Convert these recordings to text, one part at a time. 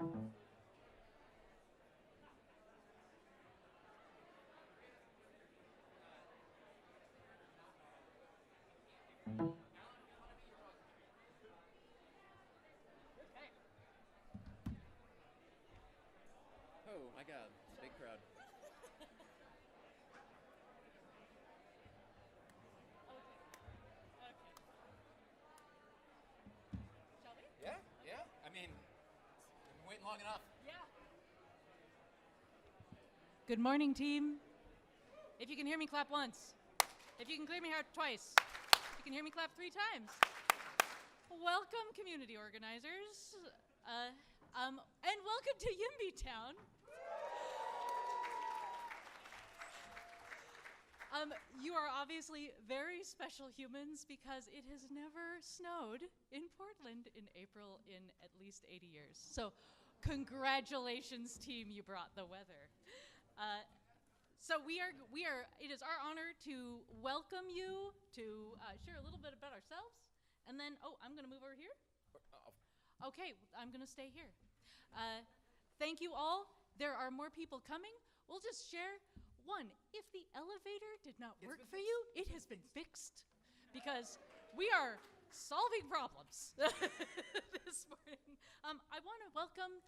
Oh my God, big crowd. Shall we? Yeah. I mean, we've been waiting long enough. Yeah. Good morning, team. If you can hear me, clap once. If you can hear me, twice. If you can hear me, clap 3 times. Welcome, community organizers, and welcome to YIMBYtown. You are obviously very special humans because it has never snowed in Portland in April in at least 80 years. So congratulations, team, you brought the weather. So it is our honor to welcome you, to share a little bit about ourselves, and then, I'm gonna move over here. Okay, I'm gonna stay here. Thank you all. There are more people coming. We'll just share. One, if the elevator did not work for you, it has been fixed because we are solving problems this morning. I want to welcome,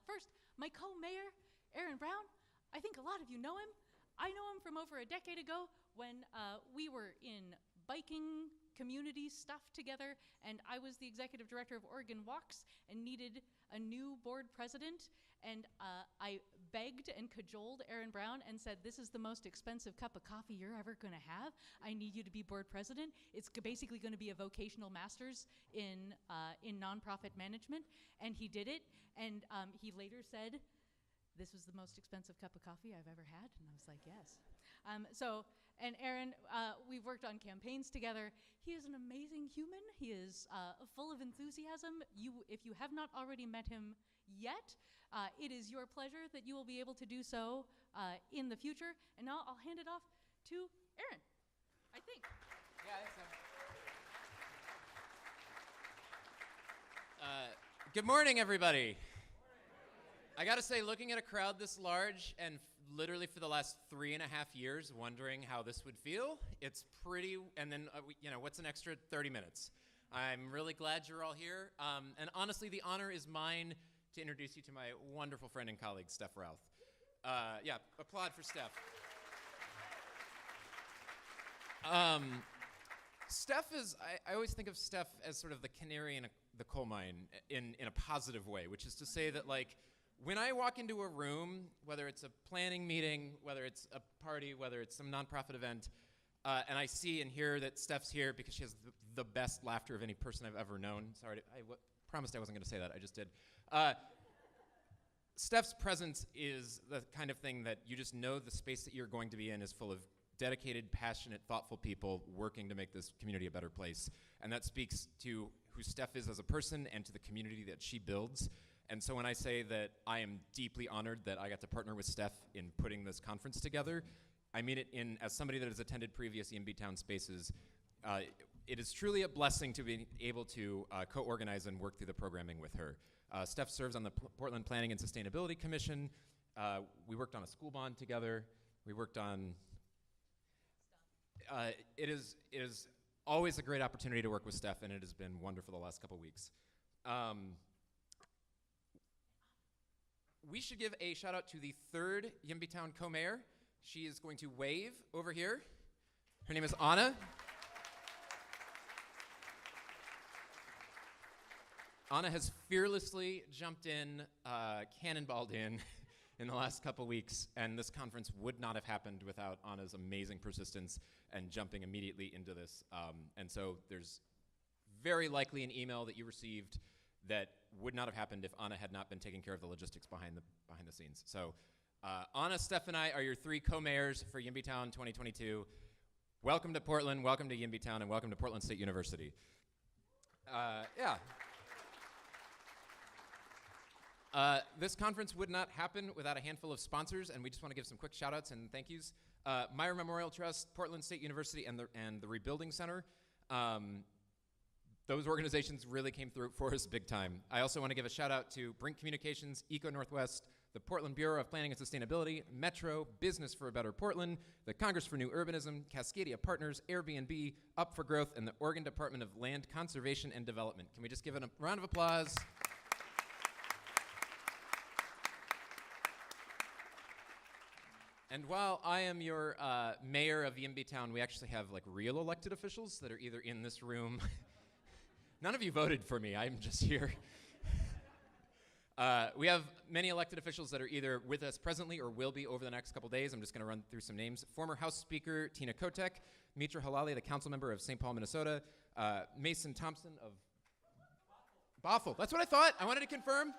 first, my co-mayor, Aaron Brown. I think a lot of you know him. I know him from over a decade ago when we were in biking community stuff together, and I was the executive director of Oregon Walks and needed a new board president, and I begged and cajoled Aaron Brown and said, this is the most expensive cup of coffee you're ever gonna have. I need you to be board president. It's basically gonna be a vocational master's in nonprofit management, and he did it, and he later said, this was the most expensive cup of coffee I've ever had, and I was like, yes. And Aaron, we've worked on campaigns together. He is an amazing human. He is full of enthusiasm. If you have not already met him yet, it is your pleasure that you will be able to do so in the future. And now I'll hand it off to Aaron, I think. Yeah, I think so. Good morning, everybody. I gotta say, looking at a crowd this large and literally for the last 3.5 years wondering how this would feel, it's pretty, and then, what's an extra 30 minutes? I'm really glad you're all here. And honestly, the honor is mine to introduce you to my wonderful friend and colleague, Steph Routh. Yeah, applaud for Steph. Steph is, I always think of Steph as sort of the canary in the coal mine in a positive way, which is to say that, like, when I walk into a room, whether it's a planning meeting, whether it's a party, whether it's some nonprofit event, and I see and hear that Steph's here because she has the best laughter of any person I've ever known. Sorry, I promised I wasn't gonna say that, I just did. Steph's presence is the kind of thing that you just know the space that you're going to be in is full of dedicated, passionate, thoughtful people working to make this community a better place. And that speaks to who Steph is as a person and to the community that she builds. And so when I say that I am deeply honored that I got to partner with Steph in putting this conference together, I mean it as somebody that has attended previous YIMBYtown spaces. It is truly a blessing to be able to co-organize and work through the programming with her. Steph serves on the Portland Planning and Sustainability Commission. We worked on a school bond together. We worked on, it is always a great opportunity to work with Steph, and it has been wonderful the last couple weeks. We should give a shout out to the third YIMBYtown co-mayor. She is going to wave over here. Her name is Anna. Anna has fearlessly jumped in, cannonballed in the last couple weeks, and this conference would not have happened without Anna's amazing persistence and jumping immediately into this. And so there's very likely an email that you received that would not have happened if Anna had not been taking care of the logistics behind the scenes. So Anna, Steph, and I are your 3 co-mayors for YIMBYtown 2022. Welcome to Portland, welcome to YIMBYtown, and welcome to Portland State University. Yeah. This conference would not happen without a handful of sponsors, and we just want to give some quick shout-outs and thank yous. Myra Memorial Trust, Portland State University, and the Rebuilding Center. those organizations really came through for us big time. I also want to give a shout out to Brink Communications, Eco Northwest, the Portland Bureau of Planning and Sustainability, Metro, Business for a Better Portland, the Congress for New Urbanism, Cascadia Partners, Airbnb, Up for Growth, and the Oregon Department of Land Conservation and Development. Can we just give it a round of applause? And while I am your mayor of YIMBYtown, we actually have like real elected officials that are either in this room. None of you voted for me, I'm just here. We have many elected officials that are either with us presently or will be over the next couple days. I'm just gonna run through some names. Former House Speaker Tina Kotek, Mitra Halali, the council member of St. Paul, Minnesota, Mason Thompson of Bothell. That's what I thought, I wanted to confirm.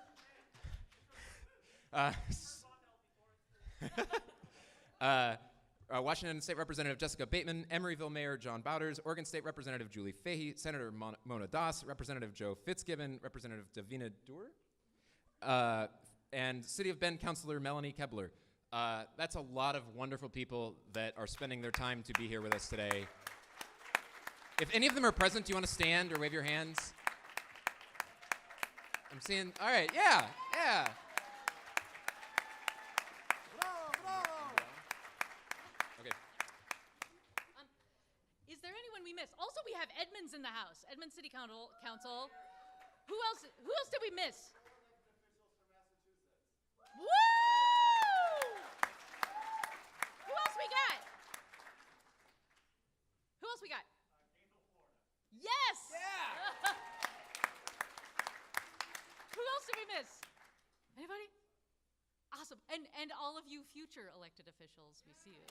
Washington State Representative Jessica Bateman, Emeryville Mayor John Bowders, Oregon State Representative Julie Fahey, Senator Mona Das, Representative Joe Fitzgibbon, Representative Davina Doer, and City of Bend Councilor Melanie Kebler. That's a lot of wonderful people that are spending their time to be here with us today. If any of them are present, do you want to stand or wave your hands? I'm seeing, all right, yeah. Is there anyone we missed? Also, we have Edmonds in the house. Edmonds City Council. Who else did we miss? Woo! Who else we got? Yes! Yeah! Who else did we miss? Anybody? Awesome. And all of you future elected officials, we see you.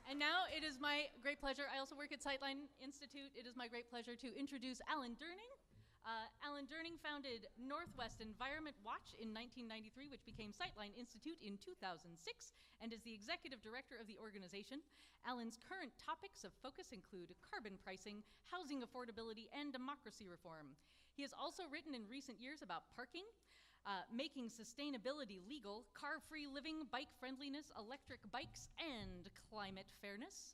And now it is my great pleasure, I also work at Sightline Institute, it is my great pleasure to introduce Alan Durning. Alan Durning founded Northwest Environment Watch in 1993, which became Sightline Institute in 2006, and is the executive director of the organization. Alan's current topics of focus include carbon pricing, housing affordability, and democracy reform. He has also written in recent years about parking, making sustainability legal, car-free living, bike friendliness, electric bikes, and climate fairness.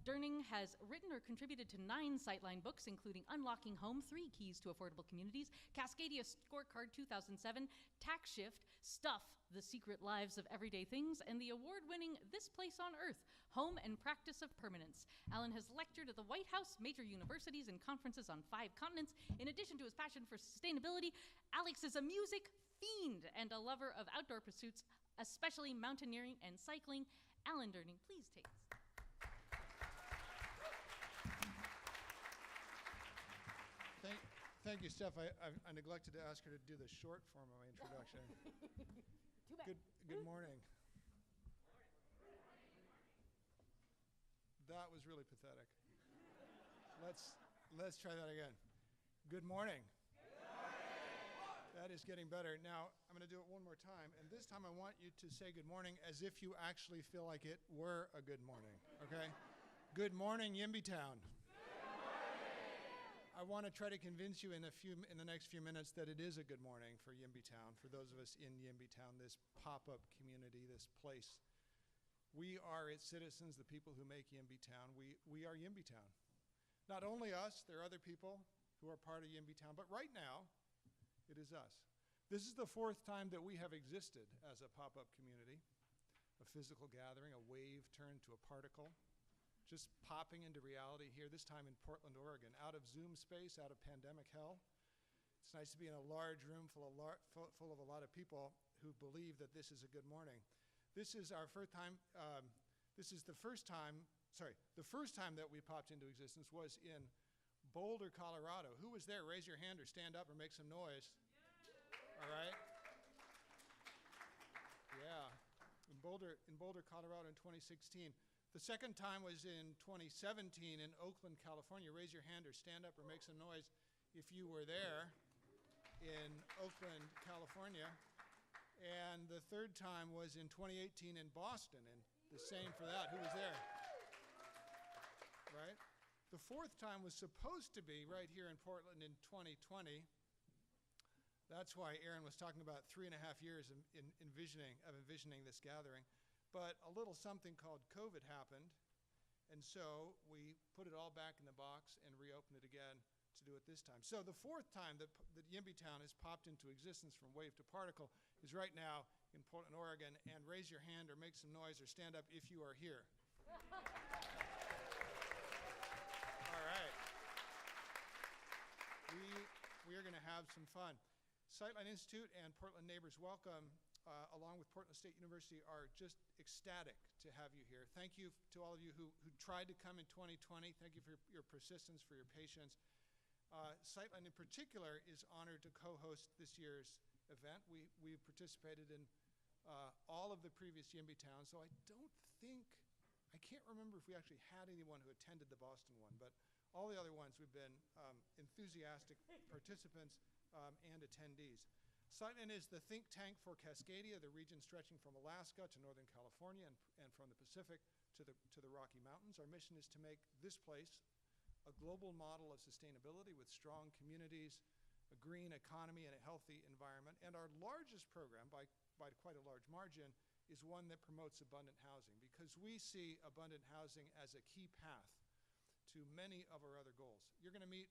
Durning has written or contributed to 9 Sightline books, including Unlocking Home, 3 Keys to Affordable Communities, Cascadia Scorecard 2007, Tax Shift, Stuff, The Secret Lives of Everyday Things, and the award-winning This Place on Earth, Home and Practice of Permanence. Alan has lectured at the White House, major universities, and conferences on 5 continents. In addition to his passion for sustainability, Alex is a music fiend and a lover of outdoor pursuits, especially mountaineering and cycling. Alan Durning, please take this. Thank you, Steph. I neglected to ask her to do the short form of my introduction. Too bad. Good morning. That was really pathetic. Let's try that again. Good morning. That is getting better. Now, I'm going to do it one more time, and this time I want you to say good morning as if you actually feel like it were a good morning, okay? Good morning, YIMBYtown. I want to try to convince you in the next few minutes that it is a good morning for YIMBYtown, for those of us in YIMBYtown, this pop-up community, this place. We are its citizens, the people who make YIMBYtown. We are YIMBYtown. Not only us, there are other people who are part of YIMBYtown, but right now, it is us. This is the 4th time that we have existed as a pop-up community, a physical gathering, a wave turned to a particle, just popping into reality here, this time in Portland, Oregon, out of Zoom space, out of pandemic hell. It's nice to be in a large room full of a lot of people who believe that this is a good morning. This is our first time, the first time that we popped into existence was in Boulder, Colorado. Who was there? Raise your hand or stand up or make some noise. All right? Yeah, in Boulder, Colorado in 2016. The second time was in 2017 in Oakland, California. Raise your hand or stand up or make some noise if you were there in Oakland, California. And the third time was in 2018 in Boston, and the same for that. Who was there? Right? The 4th time was supposed to be right here in Portland in 2020. That's why Aaron was talking about 3.5 years of envisioning this gathering. But a little something called COVID happened, And so we put it all back in the box and reopened it again to do it this time. So the fourth time that YIMBYtown has popped into existence from wave to particle is right now in Portland, Oregon. And raise your hand or make some noise or stand up if you are here. All right. We are going to have some fun. Sightline Institute and Portland Neighbors Welcome, along with Portland State University, are just ecstatic to have you here. Thank you to all of you who tried to come in 2020. Thank you for your persistence, for your patience. Sightline in particular is honored to co-host this year's event. We participated in all of the previous YIMBYtowns, so I can't remember if we actually had anyone who attended the Boston one, but all the other ones we've been enthusiastic participants and attendees. Sightline is the think tank for Cascadia, the region stretching from Alaska to Northern California and from the Pacific to the Rocky Mountains. Our mission is to make this place a global model of sustainability with strong communities, a green economy, and a healthy environment. And our largest program, by quite a large margin, is one that promotes abundant housing, because we see abundant housing as a key path to many of our other goals. You're going to meet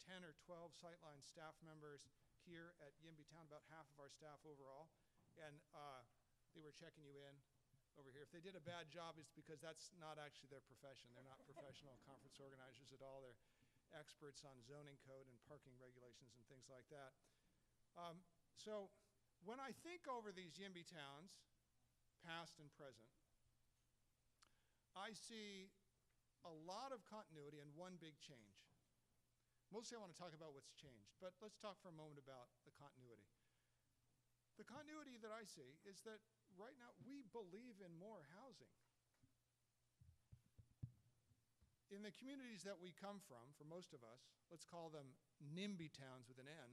10 or 12 Sightline staff members here at YIMBYtown, about half of our staff overall, and they were checking you in over here. If they did a bad job, it's because that's not actually their profession. They're not professional conference organizers at all. They're experts on zoning code and parking regulations and things like that. So when I think over these YIMBYtowns, past and present, I see a lot of continuity and one big change. Mostly I want to talk about what's changed, but let's talk for a moment about the continuity. The continuity that I see is that right now we believe in more housing. In the communities that we come from, for most of us, let's call them NIMBYtowns with an N,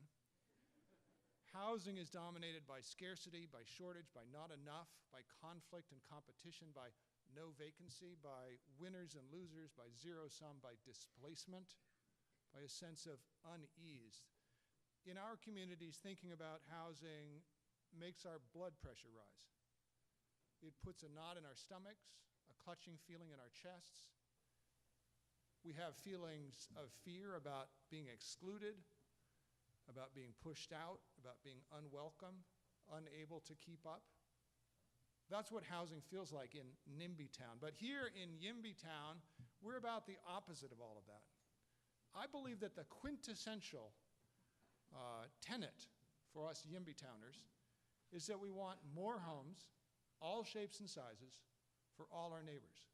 housing is dominated by scarcity, by shortage, by not enough, by conflict and competition, by no vacancy, by winners and losers, by zero sum, by displacement, by a sense of unease. In our communities, thinking about housing makes our blood pressure rise. It puts a knot in our stomachs, a clutching feeling in our chests. We have feelings of fear about being excluded, about being pushed out, about being unwelcome, unable to keep up. That's what housing feels like in NIMBYtown. But here in YIMBYtown, we're about the opposite of all of that. I believe that the quintessential tenet for us YIMBYtowners is that we want more homes, all shapes and sizes, for all our neighbors.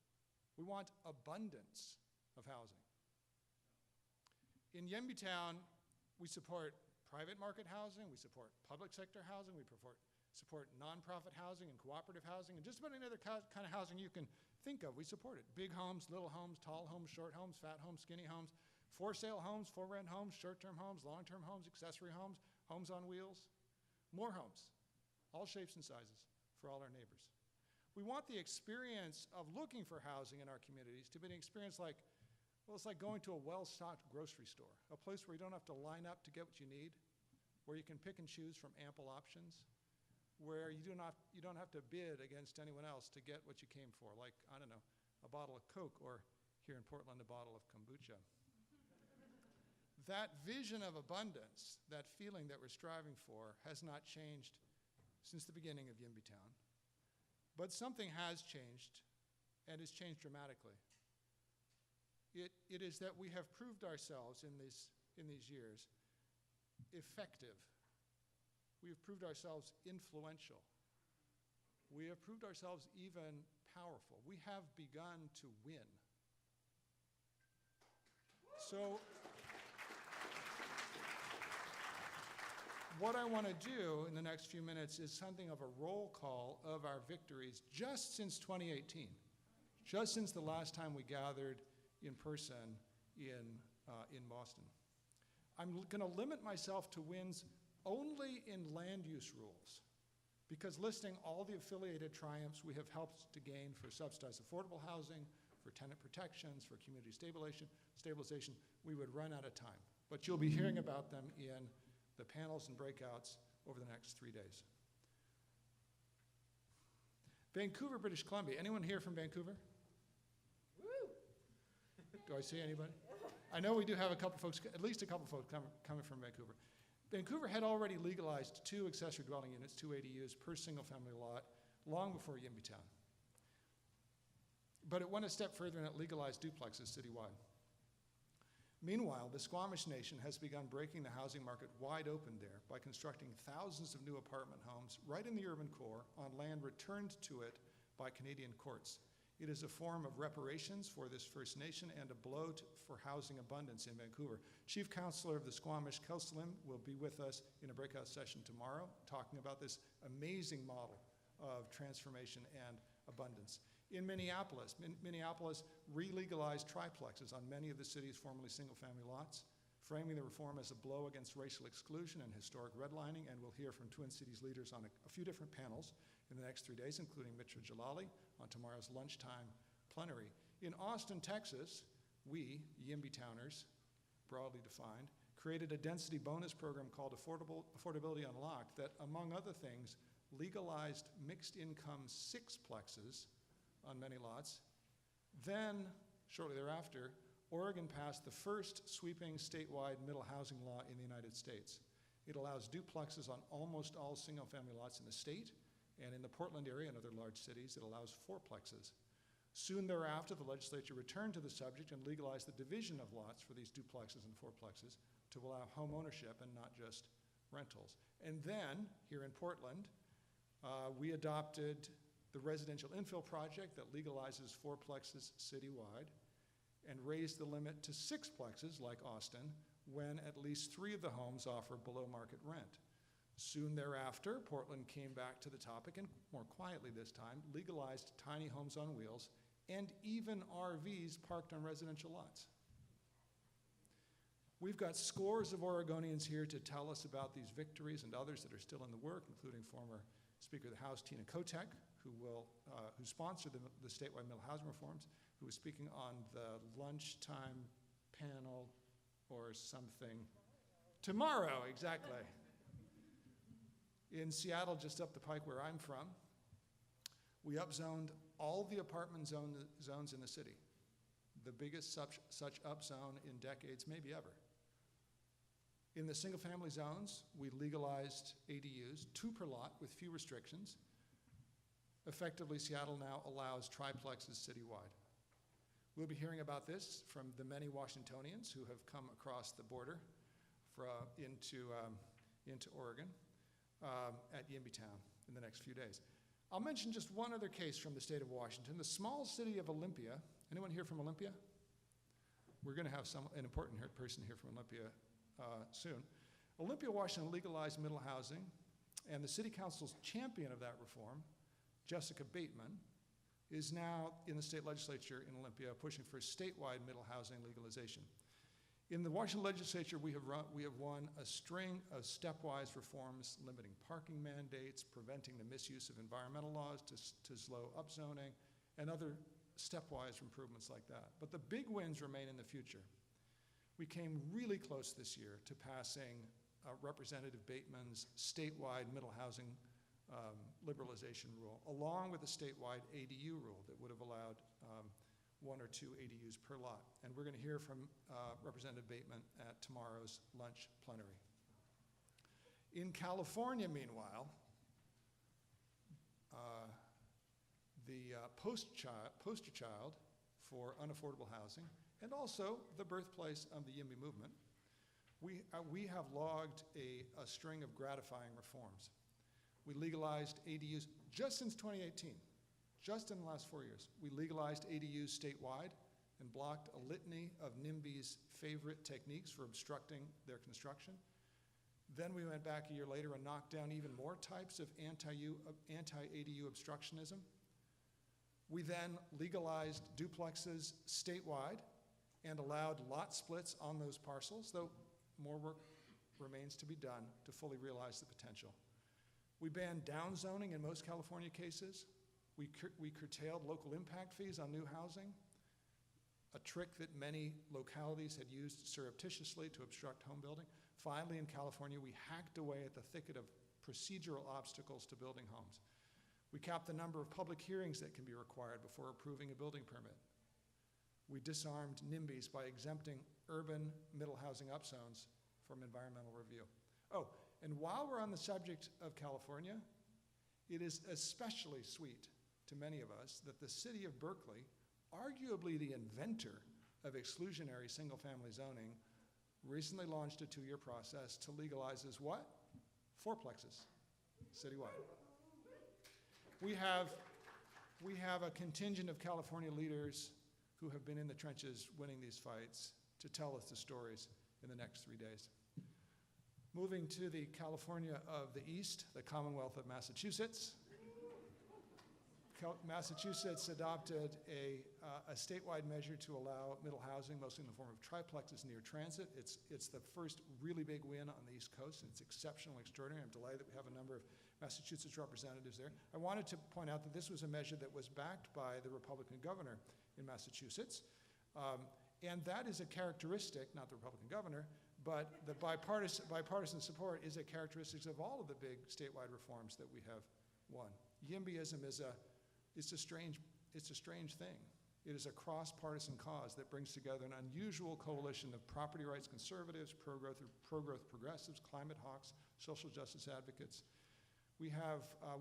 We want abundance of housing. In YIMBYtown, we support private market housing, we support public sector housing, we support nonprofit housing and cooperative housing, and just about any other kind of housing you can think of, we support it. Big homes, little homes, tall homes, short homes, fat homes, skinny homes, for sale homes, for rent homes, short-term homes, long-term homes, accessory homes, homes on wheels, more homes, all shapes and sizes for all our neighbors. We want the experience of looking for housing in our communities to be an experience like, well, it's like going to a well-stocked grocery store, a place where you don't have to line up to get what you need, where you can pick and choose from ample options, where you don't have to bid against anyone else to get what you came for, like, I don't know, a bottle of Coke, or here in Portland, a bottle of kombucha. That vision of abundance, that feeling that we're striving for, has not changed since the beginning of YIMBYtown. But something has changed, and has changed dramatically. It is that we have proved ourselves in these years effective. We have proved ourselves influential. We have proved ourselves even powerful. We have begun to win. So what I want to do in the next few minutes is something of a roll call of our victories just since 2018, just since the last time we gathered in person in Boston. I'm going to limit myself to wins only in land use rules, because listing all the affiliated triumphs we have helped to gain for subsidized affordable housing, for tenant protections, for community stabilization, we would run out of time. But you'll be hearing about them in the panels and breakouts over the next 3 days. Vancouver, British Columbia. Anyone here from Vancouver? Woo! Do I see anybody? I know we do have a couple folks, at least a couple folks coming from Vancouver. Vancouver had already legalized 2 accessory dwelling units, 2 ADUs per single-family lot, long before YIMBYtown. But it went a step further and it legalized duplexes citywide. Meanwhile, the Squamish Nation has begun breaking the housing market wide open there by constructing thousands of new apartment homes right in the urban core on land returned to it by Canadian courts. It is a form of reparations for this First Nation and a blow for housing abundance in Vancouver. Chief Counselor of the Squamish, Kelsalim, will be with us in a breakout session tomorrow talking about this amazing model of transformation and abundance. In Minneapolis, Minneapolis re-legalized triplexes on many of the city's formerly single-family lots, framing the reform as a blow against racial exclusion and historic redlining, and we'll hear from Twin Cities leaders on a few different panels in the next 3 days, including Mitra Jalali on tomorrow's lunchtime plenary. In Austin, Texas, we, YIMBYtowners, broadly defined, created a density bonus program called Affordability Unlocked that, among other things, legalized mixed-income sixplexes on many lots. Then, shortly thereafter, Oregon passed the first sweeping statewide middle housing law in the United States. It allows duplexes on almost all single-family lots in the state, and in the Portland area and other large cities, it allows fourplexes. Soon thereafter, the legislature returned to the subject and legalized the division of lots for these duplexes and fourplexes to allow home ownership and not just rentals. And then, here in Portland, we adopted the residential infill project that legalizes fourplexes citywide and raised the limit to sixplexes, like Austin, when at least 3 of the homes offer below market rent. Soon thereafter, Portland came back to the topic and, more quietly this time, legalized tiny homes on wheels and even RVs parked on residential lots. We've got scores of Oregonians here to tell us about these victories and others that are still in the work, including former Speaker of the House, Tina Kotek, who sponsored the statewide middle housing reforms, who was speaking on the lunchtime panel or something. Tomorrow, exactly. In Seattle, just up the pike where I'm from, we upzoned all the apartment zones in the city. The biggest such upzone in decades, maybe ever. In the single-family zones, we legalized ADUs, 2 per lot with few restrictions. Effectively, Seattle now allows triplexes citywide. We'll be hearing about this from the many Washingtonians who have come across the border into Oregon at YIMBYtown in the next few days. I'll mention just one other case from the state of Washington, the small city of Olympia. Anyone here from Olympia? We're going to have an important person here from Olympia soon. Olympia, Washington legalized middle housing, and the city council's champion of that reform, Jessica Bateman, is now in the state legislature in Olympia pushing for statewide middle housing legalization. In the Washington legislature, we have won a string of stepwise reforms limiting parking mandates, preventing the misuse of environmental laws to slow upzoning, and other stepwise improvements like that. But the big wins remain in the future. We came really close this year to passing Representative Bateman's statewide middle housing liberalization rule, along with a statewide ADU rule that would have allowed 1 or 2 ADUs per lot. And we're going to hear from Representative Bateman at tomorrow's lunch plenary. In California, meanwhile, the poster child for unaffordable housing, and also the birthplace of the YIMBY movement, we have logged a string of gratifying reforms. We legalized ADUs just since 2018. Just in the last 4 years, we legalized ADUs statewide and blocked a litany of NIMBY's favorite techniques for obstructing their construction. Then we went back a year later and knocked down even more types of anti-ADU obstructionism. We then legalized duplexes statewide and allowed lot splits on those parcels, though more work remains to be done to fully realize the potential. We banned downzoning in most California cases. We curtailed local impact fees on new housing, a trick that many localities had used surreptitiously to obstruct home building. Finally, in California, we hacked away at the thicket of procedural obstacles to building homes. We capped the number of public hearings that can be required before approving a building permit. We disarmed NIMBYs by exempting urban middle housing upzones from environmental review. Oh, and while we're on the subject of California, it is especially sweet to many of us that the city of Berkeley, arguably the inventor of exclusionary single-family zoning, recently launched a 2-year process to legalize what? Fourplexes, citywide. We have a contingent of California leaders who have been in the trenches winning these fights to tell us the stories in the next 3 days. Moving to the California of the East, the Commonwealth of Massachusetts. Massachusetts adopted a statewide measure to allow middle housing, mostly in the form of triplexes near transit. It's the first really big win on the East Coast, and it's exceptionally extraordinary. I'm delighted that we have a number of Massachusetts representatives there. I wanted to point out that this was a measure that was backed by the Republican governor in Massachusetts, and that is a characteristic, not the Republican governor, but the bipartisan support is a characteristic of all of the big statewide reforms that we have won. YIMBYism is a strange thing. It is a cross-partisan cause that brings together an unusual coalition of property rights conservatives, pro-growth progressives, climate hawks, social justice advocates. We're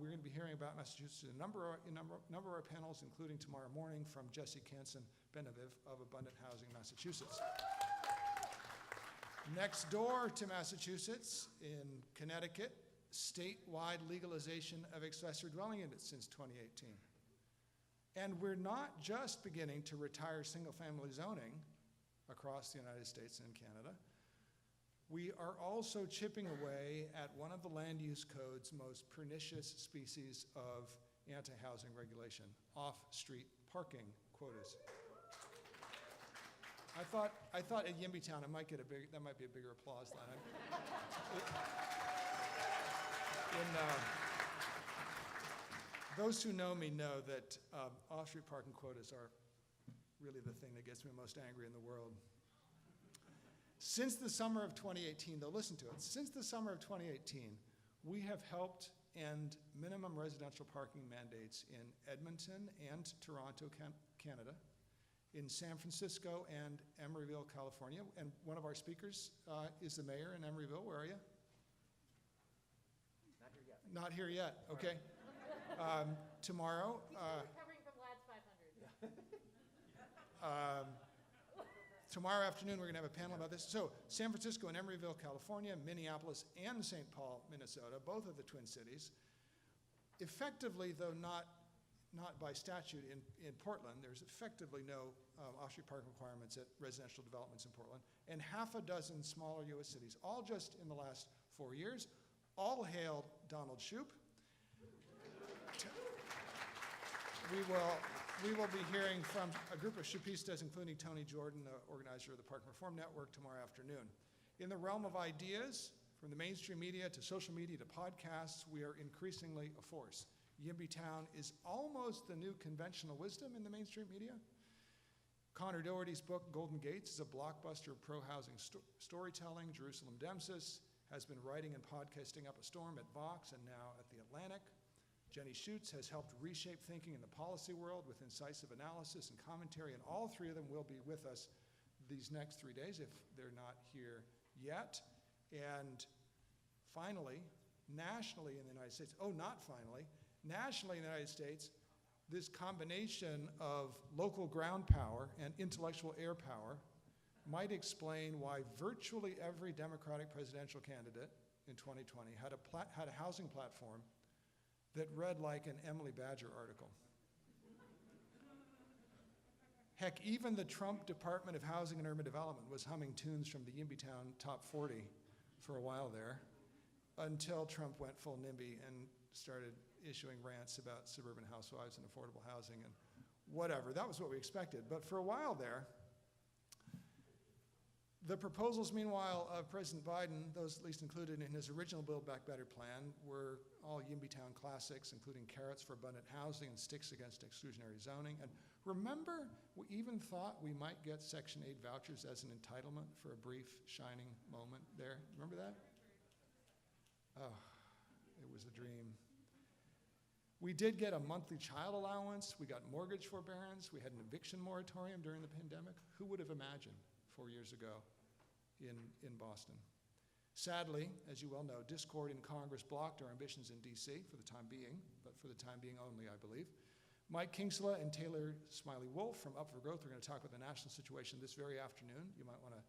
going to be hearing about Massachusetts in a number of our panels, including tomorrow morning from Jesse Canson-Beneviv of Abundant Housing Massachusetts. Next door to Massachusetts, in Connecticut, statewide legalization of accessory dwelling units since 2018. And we're not just beginning to retire single-family zoning across the United States and Canada. We are also chipping away at one of the land use code's most pernicious species of anti-housing regulation, off-street parking quotas. I thought at YIMBYtown that might be a bigger applause than those who know me know that off-street parking quotas are really the thing that gets me most angry in the world. Since the summer of 2018, though, listen to it, since the summer of 2018, we have helped end minimum residential parking mandates in Edmonton and Toronto, Canada, in San Francisco and Emeryville, California. And one of our speakers is the mayor in Emeryville. Where are you? Not here yet. Not here yet, okay. Tomorrow. He's still recovering from LAD's 500. Tomorrow afternoon, we're going to have a panel about this. So San Francisco and Emeryville, California, Minneapolis and St. Paul, Minnesota, both of the Twin Cities. Effectively, though not by statute in Portland, there's effectively no off-street parking requirements at residential developments in Portland, and half a dozen smaller U.S. cities, all just in the last 4 years. All hail Donald Shoup. We will be hearing from a group of Shoupistas, including Tony Jordan, the organizer of the Park Reform Network, tomorrow afternoon. In the realm of ideas, from the mainstream media to social media to podcasts, we are increasingly a force. YIMBYtown is almost the new conventional wisdom in the mainstream media. Connor Doherty's book, Golden Gates, is a blockbuster of pro-housing storytelling. Jerusalem Demsis has been writing and podcasting up a storm at Vox and now at The Atlantic. Jenny Schutz has helped reshape thinking in the policy world with incisive analysis and commentary, and all three of them will be with us these next 3 days if they're not here yet. And finally, nationally in the United States, nationally in the United States, this combination of local ground power and intellectual air power might explain why virtually every Democratic presidential candidate in 2020 had a housing platform that read like an Emily Badger article. Heck, even the Trump Department of Housing and Urban Development was humming tunes from the YIMBYtown Top 40 for a while there, until Trump went full NIMBY and started issuing rants about suburban housewives and affordable housing and whatever. That was what we expected. But for a while there, the proposals, meanwhile, of President Biden, those at least included in his original Build Back Better plan, were all YIMBYtown classics, including carrots for abundant housing and sticks against exclusionary zoning. And remember, we even thought we might get Section 8 vouchers as an entitlement for a brief, shining moment there. Remember that? Oh, it was a dream. We did get a monthly child allowance. We got mortgage forbearance. We had an eviction moratorium during the pandemic. Who would have imagined 4 years ago in Boston? Sadly, as you well know, discord in Congress blocked our ambitions in D.C. for the time being, but for the time being only, I believe. Mike Kingsla and Taylor Smiley-Wolf from Up for Growth are going to talk about the national situation this very afternoon. You might want to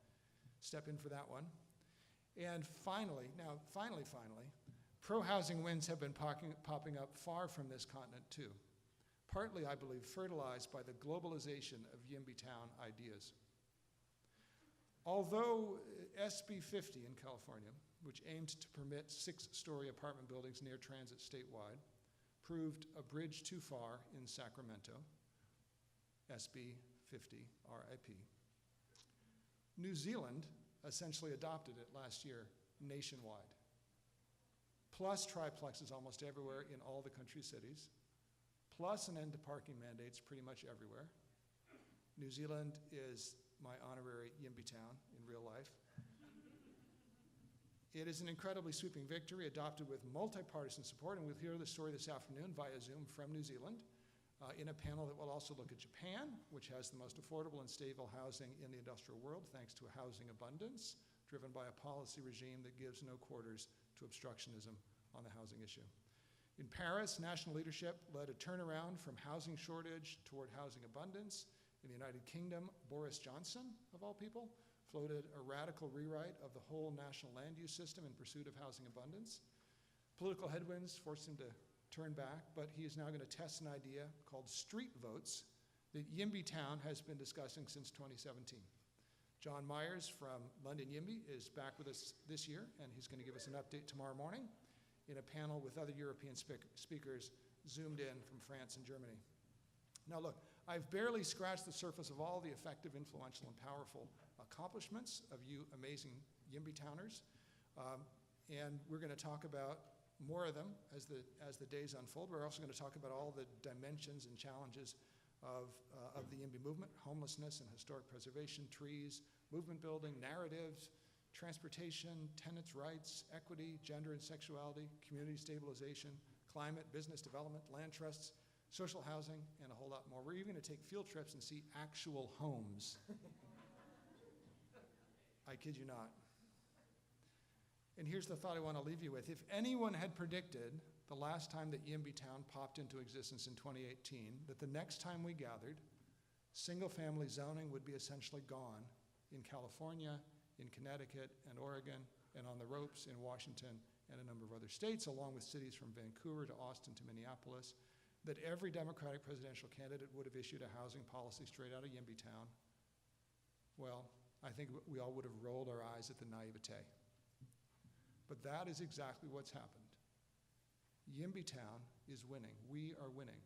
step in for that one. And finally, pro-housing winds have been popping up far from this continent too, partly, I believe, fertilized by the globalization of YIMBYtown ideas. Although SB 50 in California, which aimed to permit 6-story apartment buildings near transit statewide, proved a bridge too far in Sacramento, SB 50 RIP. New Zealand essentially adopted it last year nationwide, plus triplexes almost everywhere in all the country cities, plus an end to parking mandates pretty much everywhere. New Zealand is my honorary YIMBYtown in real life. It is an incredibly sweeping victory adopted with multi-partisan support, and we'll hear the story this afternoon via Zoom from New Zealand in a panel that will also look at Japan, which has the most affordable and stable housing in the industrial world thanks to a housing abundance driven by a policy regime that gives no quarters to obstructionism on the housing issue. In Paris, national leadership led a turnaround from housing shortage toward housing abundance. In the United Kingdom, Boris Johnson, of all people, floated a radical rewrite of the whole national land use system in pursuit of housing abundance. Political headwinds forced him to turn back, but he is now going to test an idea called street votes that YIMBYtown has been discussing since 2017. John Myers from London YIMBY is back with us this year, and he's going to give us an update tomorrow morning in a panel with other European speakers zoomed in from France and Germany. Now look, I've barely scratched the surface of all the effective, influential, and powerful accomplishments of you amazing YIMBYtowners, and we're going to talk about more of them as the days unfold. We're also going to talk about all the dimensions and challenges of the YIMBY movement: homelessness and historic preservation, trees, movement building, narratives, transportation, tenants' rights, equity, gender and sexuality, community stabilization, climate, business development, land trusts, social housing, and a whole lot more. We're even going to take field trips and see actual homes. I kid you not. And here's the thought I want to leave you with. If anyone had predicted the last time that YIMBYtown popped into existence in 2018, that the next time we gathered, single-family zoning would be essentially gone in California, in Connecticut and Oregon, and on the ropes in Washington and a number of other states, along with cities from Vancouver to Austin to Minneapolis, that every Democratic presidential candidate would have issued a housing policy straight out of YIMBYtown, well, I think we all would have rolled our eyes at the naivete. But that is exactly what's happened. YIMBYtown is winning. We are winning.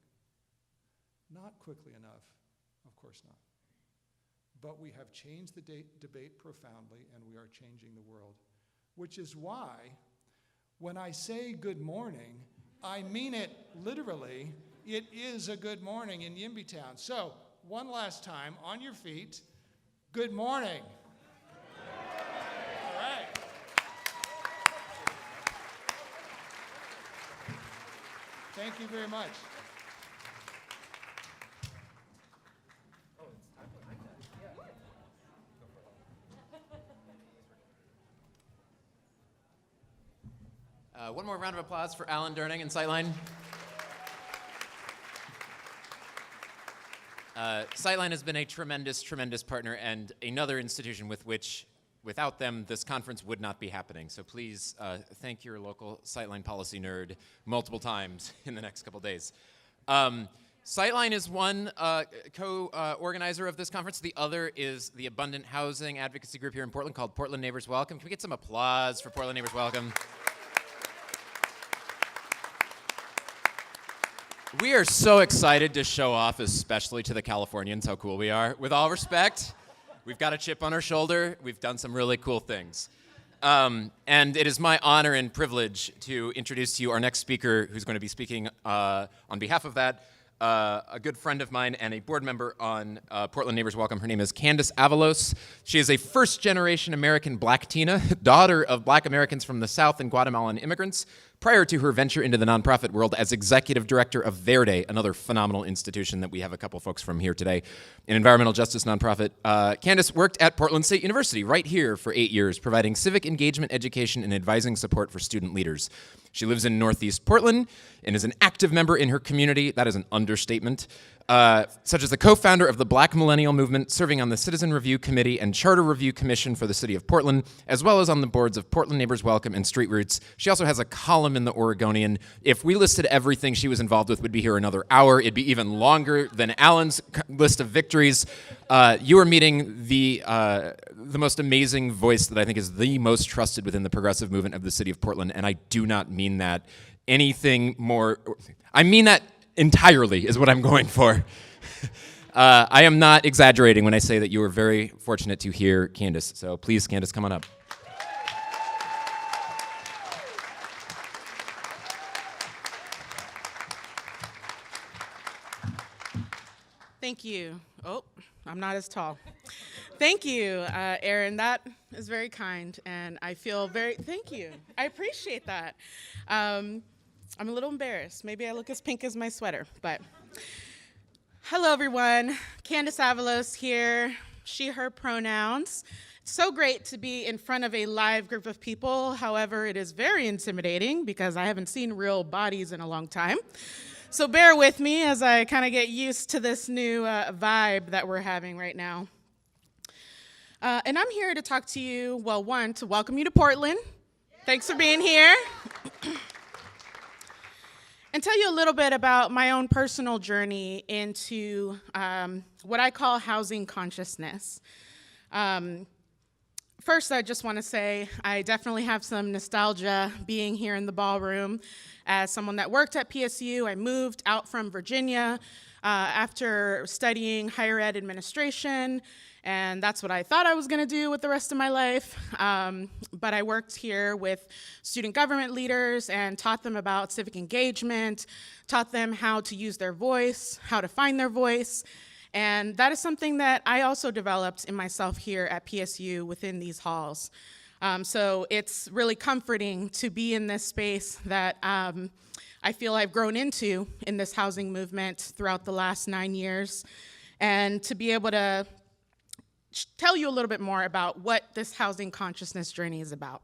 Not quickly enough, of course not. But we have changed the debate profoundly, and we are changing the world. Which is why, when I say good morning, I mean it literally. It is a good morning in YIMBYtown. So, one last time, on your feet, good morning. All right. Thank you very much. One more round of applause for Alan Durning and Sightline. Sightline has been a tremendous, tremendous partner and another institution with which, without them, this conference would not be happening. So please thank your local Sightline policy nerd multiple times in the next couple days. Sightline is one co-organizer of this conference. The other is the abundant housing advocacy group here in Portland called Portland Neighbors Welcome. Can we get some applause for Portland Neighbors Welcome? We are so excited to show off, especially to the Californians, how cool we are. With all respect, we've got a chip on our shoulder. We've done some really cool things. And it is my honor and privilege to introduce to you our next speaker, who's going to be speaking on behalf of that, a good friend of mine and a board member on Portland Neighbors Welcome. Her name is Candace Avalos. She is a first-generation American Black Tina, daughter of Black Americans from the South and Guatemalan immigrants, prior to her venture into the nonprofit world as executive director of Verde, another phenomenal institution that we have a couple folks from here today, an environmental justice nonprofit. Candace worked at Portland State University right here for 8 years, providing civic engagement education and advising support for student leaders. She lives in Northeast Portland and is an active member in her community. That is an understatement. Such as the co-founder of the Black Millennial Movement, serving on the Citizen Review Committee and Charter Review Commission for the City of Portland, as well as on the boards of Portland Neighbors Welcome and Street Roots. She also has a column in the Oregonian. If we listed everything she was involved with, we'd be here another hour. It'd be even longer than Alan's list of victories. You are meeting the most amazing voice that I think is the most trusted within the progressive movement of the City of Portland, and I do not mean that anything more. I mean that entirely is what I'm going for. I am not exaggerating when I say that you were very fortunate to hear Candace. So please, Candace, come on up. Thank you. Oh, I'm not as tall. Thank you, Aaron. That is very kind, and I feel thank you. I appreciate that. I'm a little embarrassed. Maybe I look as pink as my sweater, but hello, everyone. Candace Avalos here, she, her pronouns. So great to be in front of a live group of people. However, it is very intimidating because I haven't seen real bodies in a long time. So bear with me as I kind of get used to this new vibe that we're having right now. And I'm here to talk to you, well, one, to welcome you to Portland. Thanks for being here. And tell you a little bit about my own personal journey into what I call housing consciousness. First, I just want to say I definitely have some nostalgia being here in the ballroom. As someone that worked at PSU, I moved out from Virginia after studying higher ed administration, and that's what I thought I was going to do with the rest of my life. But I worked here with student government leaders and taught them about civic engagement, taught them how to use their voice, how to find their voice. And that is something that I also developed in myself here at PSU within these halls. So it's really comforting to be in this space that I feel I've grown into in this housing movement throughout the last 9 years, and to be able to tell you a little bit more about what this housing consciousness journey is about.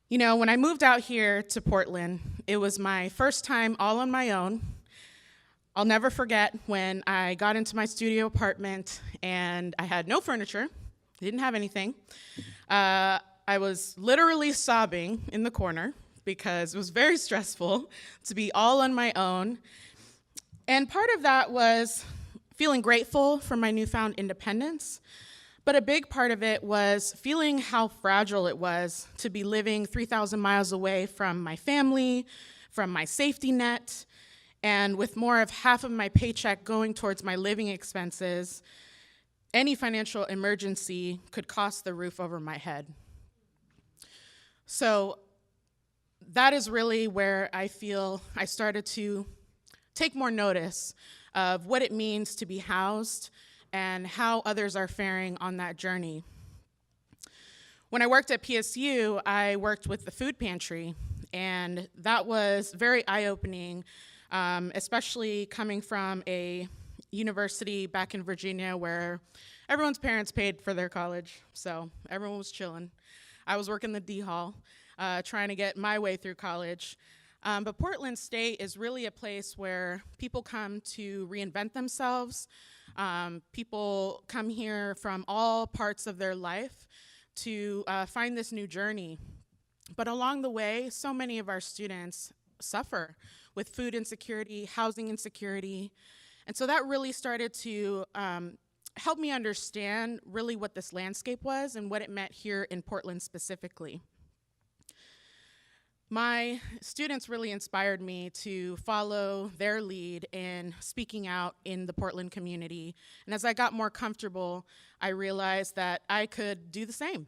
You know, when I moved out here to Portland, it was my first time all on my own. I'll never forget when I got into my studio apartment and I had no furniture, didn't have anything. I was literally sobbing in the corner because it was very stressful to be all on my own. And part of that was feeling grateful for my newfound independence, but a big part of it was feeling how fragile it was to be living 3,000 miles away from my family, from my safety net, and with more of half of my paycheck going towards my living expenses. Any financial emergency could cost the roof over my head. So that is really where I feel I started to take more notice of what it means to be housed and how others are faring on that journey. When I worked at PSU, I worked with the food pantry, and that was very eye-opening, especially coming from a university back in Virginia where everyone's parents paid for their college, so everyone was chilling. I was working the D Hall, trying to get my way through college. But Portland State is really a place where people come to reinvent themselves. People come here from all parts of their life to find this new journey. But along the way, so many of our students suffer with food insecurity, housing insecurity. And so that really started to help me understand really what this landscape was and what it meant here in Portland specifically. My students really inspired me to follow their lead in speaking out in the Portland community. And as I got more comfortable, I realized that I could do the same.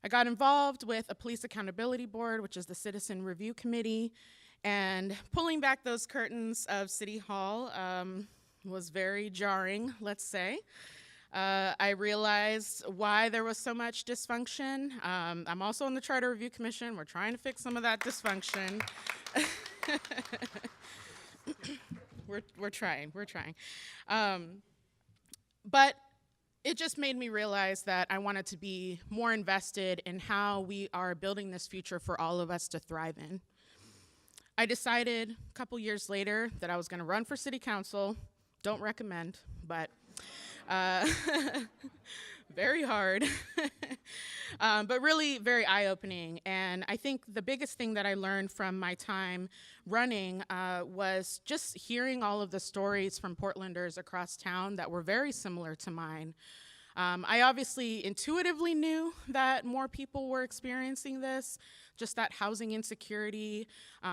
I got involved with a police accountability board, which is the Citizen Review Committee, and pulling back those curtains of City Hall was very jarring, let's say. I realized why there was so much dysfunction. I'm also on the Charter Review Commission. We're trying to fix some of that dysfunction. We're trying. But it just made me realize that I wanted to be more invested in how we are building this future for all of us to thrive in. I decided a couple years later that I was going to run for city council. Don't recommend, but very hard, but really very eye-opening. And I think the biggest thing that I learned from my time running was just hearing all of the stories from Portlanders across town that were very similar to mine. I obviously intuitively knew that more people were experiencing this, just that housing insecurity,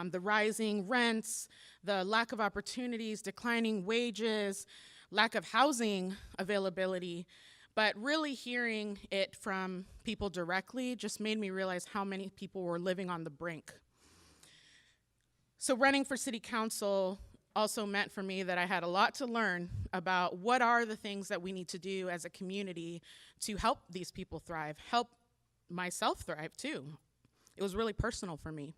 the rising rents, the lack of opportunities, declining wages, lack of housing availability. But really hearing it from people directly just made me realize how many people were living on the brink. So running for city council also meant for me that I had a lot to learn about what are the things that we need to do as a community to help these people thrive, help myself thrive too. It was really personal for me.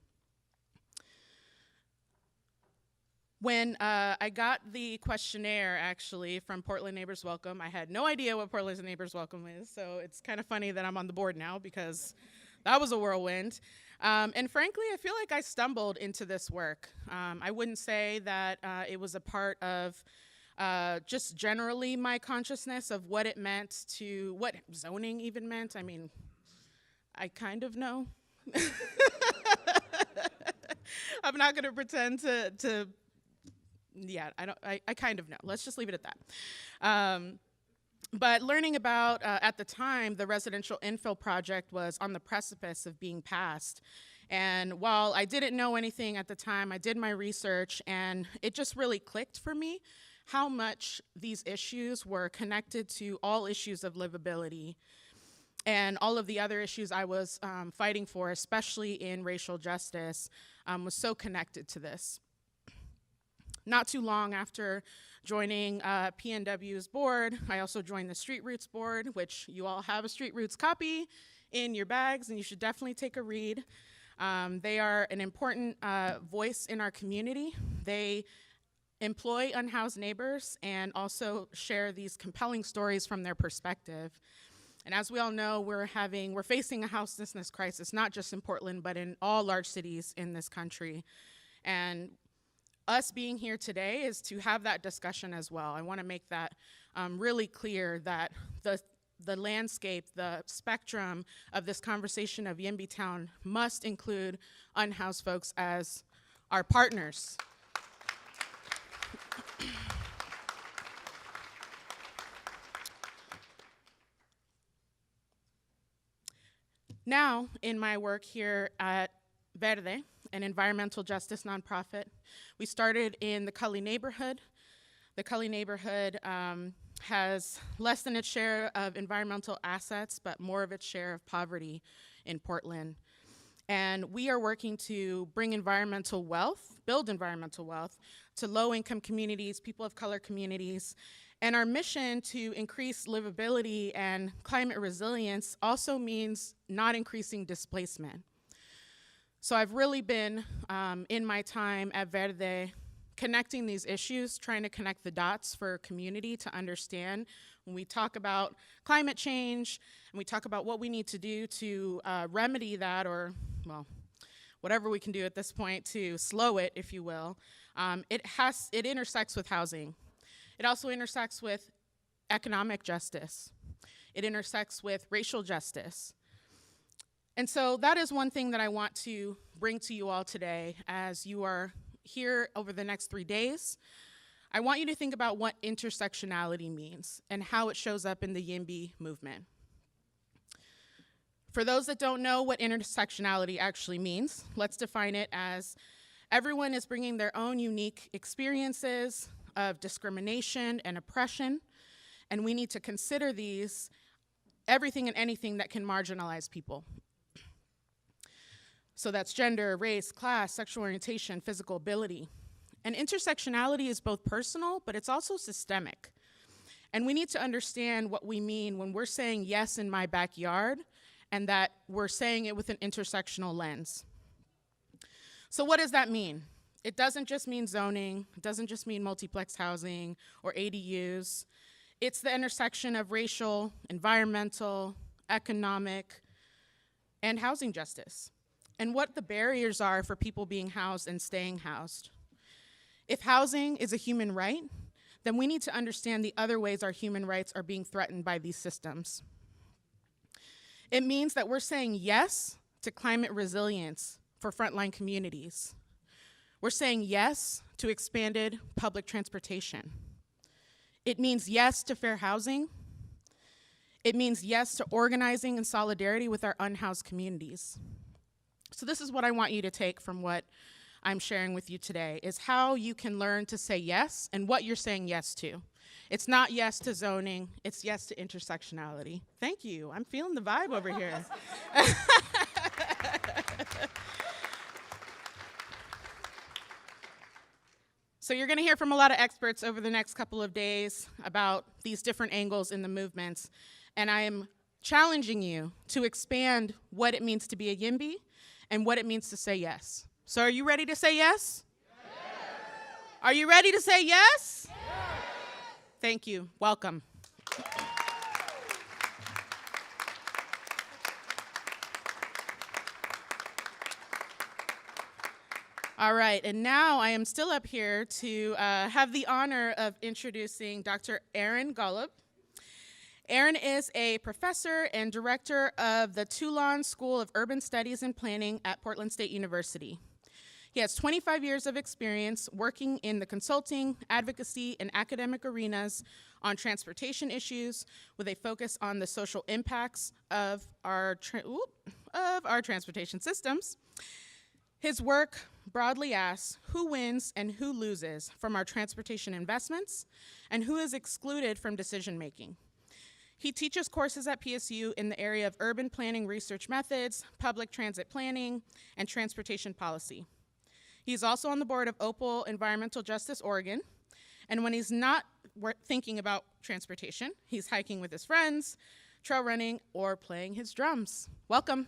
When I got the questionnaire, actually, from Portland Neighbors Welcome, I had no idea what Portland Neighbors Welcome is, so it's kind of funny that I'm on the board now because that was a whirlwind. And frankly, I feel like I stumbled into this work. I wouldn't say that it was a part of just generally my consciousness of what it meant to, what zoning even meant. I mean, I kind of know. I'm not going to pretend to yeah, I kind of know. Let's just leave it at that. But learning about, at the time, the residential infill project was on the precipice of being passed. And while I didn't know anything at the time, I did my research, and it just really clicked for me how much these issues were connected to all issues of livability and all of the other issues I was fighting for, especially in racial justice, was so connected to this. Not too long after joining PNW's board, I also joined the Street Roots board, which you all have a Street Roots copy in your bags, and you should definitely take a read. They are an important voice in our community. They employ unhoused neighbors and also share these compelling stories from their perspective. And as we all know, we're facing a houselessness crisis, not just in Portland, but in all large cities in this country. And us being here today is to have that discussion as well. I want to make that really clear that the landscape, the spectrum of this conversation of YIMBYtown must include unhoused folks as our partners. Now, in my work here at Verde, an environmental justice nonprofit, we started in the Cully neighborhood. The Cully neighborhood has less than its share of environmental assets, but more of its share of poverty in Portland. And we are working to bring environmental wealth, build environmental wealth, to low-income communities, people of color communities. And our mission to increase livability and climate resilience also means not increasing displacement. So I've really been, in my time at Verde, connecting these issues, trying to connect the dots for community to understand when we talk about climate change and we talk about what we need to do to remedy that, or, well, whatever we can do at this point to slow it, if you will. It intersects with housing. It also intersects with economic justice. It intersects with racial justice. And so that is one thing that I want to bring to you all today as you are here over the next 3 days. I want you to think about what intersectionality means and how it shows up in the YIMBY movement. For those that don't know what intersectionality actually means, let's define it as everyone is bringing their own unique experiences of discrimination and oppression, and we need to consider these, everything and anything that can marginalize people. So that's gender, race, class, sexual orientation, physical ability. And intersectionality is both personal, but it's also systemic. And we need to understand what we mean when we're saying yes in my backyard, and that we're saying it with an intersectional lens. So what does that mean? It doesn't just mean zoning, it doesn't just mean multiplex housing or ADUs. It's the intersection of racial, environmental, economic, and housing justice, and what the barriers are for people being housed and staying housed. If housing is a human right, then we need to understand the other ways our human rights are being threatened by these systems. It means that we're saying yes to climate resilience for frontline communities. We're saying yes to expanded public transportation. It means yes to fair housing. It means yes to organizing in solidarity with our unhoused communities. So this is what I want you to take from what I'm sharing with you today, is how you can learn to say yes and what you're saying yes to. It's not yes to zoning, it's yes to intersectionality. Thank you, I'm feeling the vibe over here. So you're gonna hear from a lot of experts over the next couple of days about these different angles in the movements, and I am challenging you to expand what it means to be a YIMBY and what it means to say yes. So are you ready to say yes? Yes. Are you ready to say yes? Yes. Thank you. Welcome. All right, and now I am still up here to have the honor of introducing Dr. Aaron Gollup. Aaron is a professor and director of the Toulon School of Urban Studies and Planning at Portland State University. He has 25 years of experience working in the consulting, advocacy, and academic arenas on transportation issues with a focus on the social impacts of our transportation systems. His work broadly asks who wins and who loses from our transportation investments and who is excluded from decision making. He teaches courses at PSU in the area of urban planning research methods, public transit planning, and transportation policy. He's also on the board of Opal Environmental Justice Oregon, and when he's not thinking about transportation, he's hiking with his friends, trail running, or playing his drums. Welcome.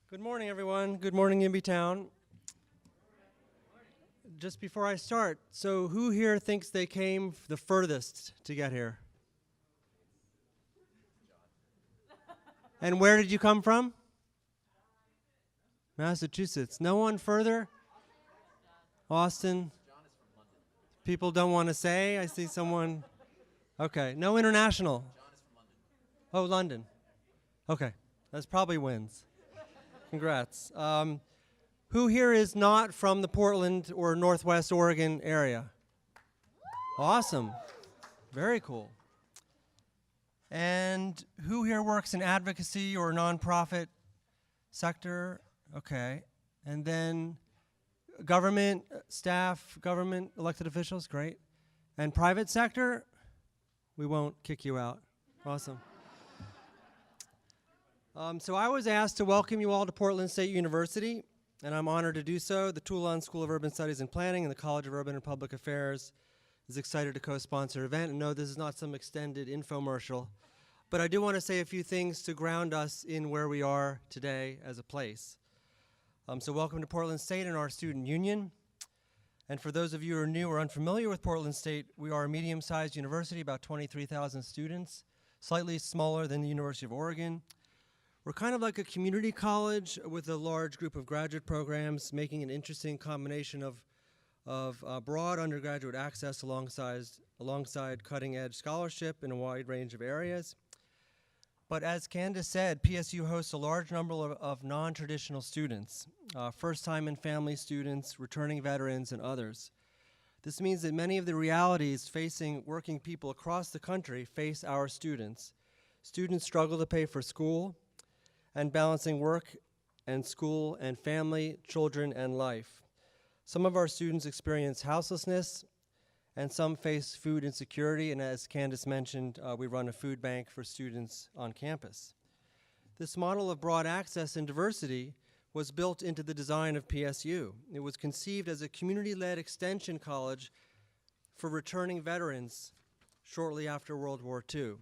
Good morning, everyone. Good morning, YIMBYtown. Just before I start, so who here thinks they came the furthest to get here? And where did you come from? Massachusetts. No one further? Austin? People don't want to say? I see someone. Okay, no international? Oh, London. Okay, that's probably wins. Congrats. Who here is not from the Portland or Northwest Oregon area? Awesome. Very cool. And who here works in advocacy or nonprofit sector? Okay. And then government, staff, government, elected officials? Great. And private sector? We won't kick you out. Awesome. So I was asked to welcome you all to Portland State University, and I'm honored to do so. The Toulon School of Urban Studies and Planning and the College of Urban and Public Affairs is excited to co-sponsor the event. And no, this is not some extended infomercial, but I do want to say a few things to ground us in where we are today as a place. So welcome to Portland State and our student union. And for those of you who are new or unfamiliar with Portland State, we are a medium-sized university, about 23,000 students, slightly smaller than the University of Oregon. We're kind of like a community college with a large group of graduate programs, making an interesting combination of broad undergraduate access alongside cutting-edge scholarship in a wide range of areas. But as Candace said, PSU hosts a large number of non-traditional students, first-time and family students, returning veterans, and others. This means that many of the realities facing working people across the country face our students. Students struggle to pay for school, and balancing work and school and family, children, and life. Some of our students experience houselessness and some face food insecurity, and as Candace mentioned, we run a food bank for students on campus. This model of broad access and diversity was built into the design of PSU. It was conceived as a community-led extension college for returning veterans shortly after World War II.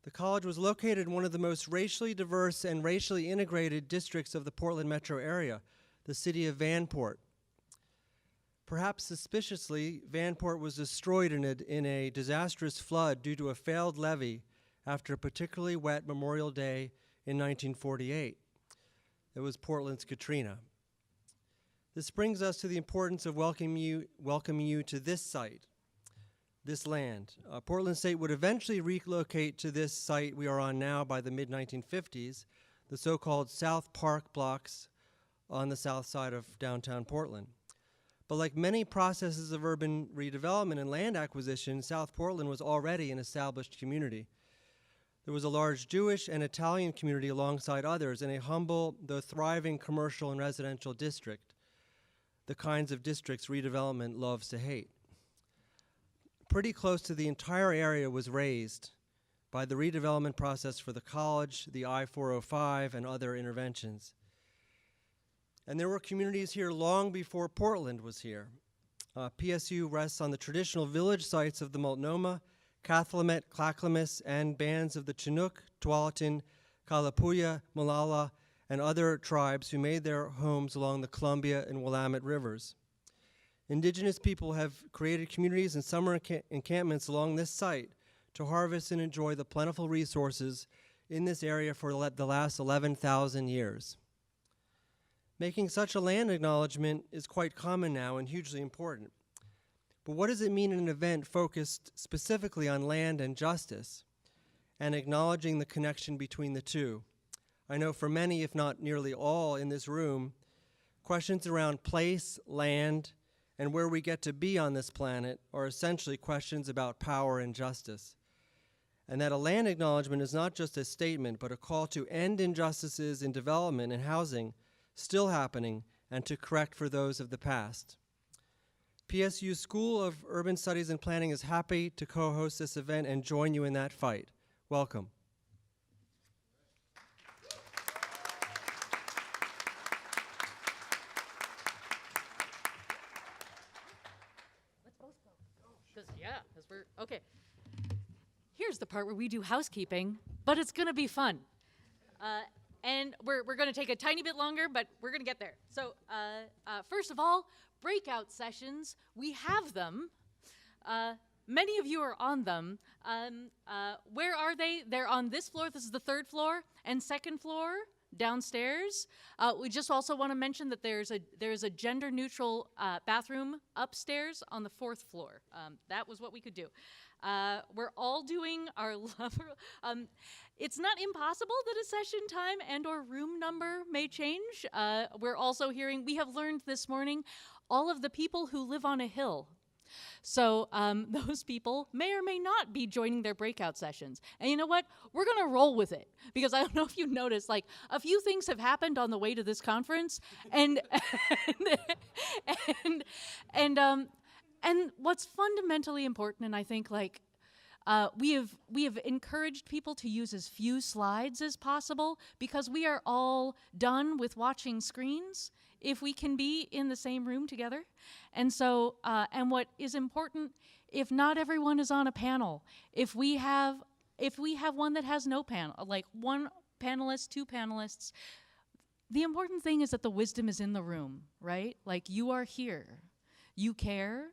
The college was located in one of the most racially diverse and racially integrated districts of the Portland metro area, the city of Vanport. Perhaps suspiciously, Vanport was destroyed in a disastrous flood due to a failed levee after a particularly wet Memorial Day in 1948. It was Portland's Katrina. This brings us to the importance of welcoming you to this site, this land. Portland State would eventually relocate to this site we are on now by the mid-1950s, the so-called South Park blocks on the south side of downtown Portland. But like many processes of urban redevelopment and land acquisition, South Portland was already an established community. There was a large Jewish and Italian community alongside others in a humble, though thriving commercial and residential district, the kinds of districts redevelopment loves to hate. Pretty close to the entire area was razed by the redevelopment process for the college, the I-405, and other interventions. And there were communities here long before Portland was here. PSU rests on the traditional village sites of the Multnomah, Cathlamet, Clackamas, and bands of the Chinook, Tualatin, Kalapuya, Molalla, and other tribes who made their homes along the Columbia and Willamette rivers. Indigenous people have created communities and summer encampments along this site to harvest and enjoy the plentiful resources in this area for the last 11,000 years. Making such a land acknowledgement is quite common now and hugely important. But what does it mean in an event focused specifically on land and justice and acknowledging the connection between the two? I know for many, if not nearly all in this room, questions around place, land, and where we get to be on this planet are essentially questions about power and justice. And that a land acknowledgement is not just a statement, but a call to end injustices in development and housing still happening and to correct for those of the past. PSU School of Urban Studies and Planning is happy to co-host this event and join you in that fight. Welcome. Okay. Here's the part where we do housekeeping, but it's gonna be fun. And we're gonna take a tiny bit longer, but we're gonna get there. So first of all, breakout sessions, we have them. Many of you are on them. Where are they? They're on this floor. This is the third floor, and second floor downstairs. We just also want to mention that there's a gender-neutral bathroom upstairs on the fourth floor. That was what we could do. We're all doing our it's not impossible that a session time and or room number may change. We're also hearing, we have learned this morning, all of the people who live on a hill. So those people may or may not be joining their breakout sessions. And you know what? We're going to roll with it. Because I don't know if you noticed, like, a few things have happened on the way to this conference. And what's fundamentally important, and I think, like, we have encouraged people to use as few slides as possible because we are all done with watching screens if we can be in the same room together. And so, and what is important, if not everyone is on a panel, if we have one that has no panel, like one panelist, two panelists, the important thing is that the wisdom is in the room, right? Like, you are here, you care,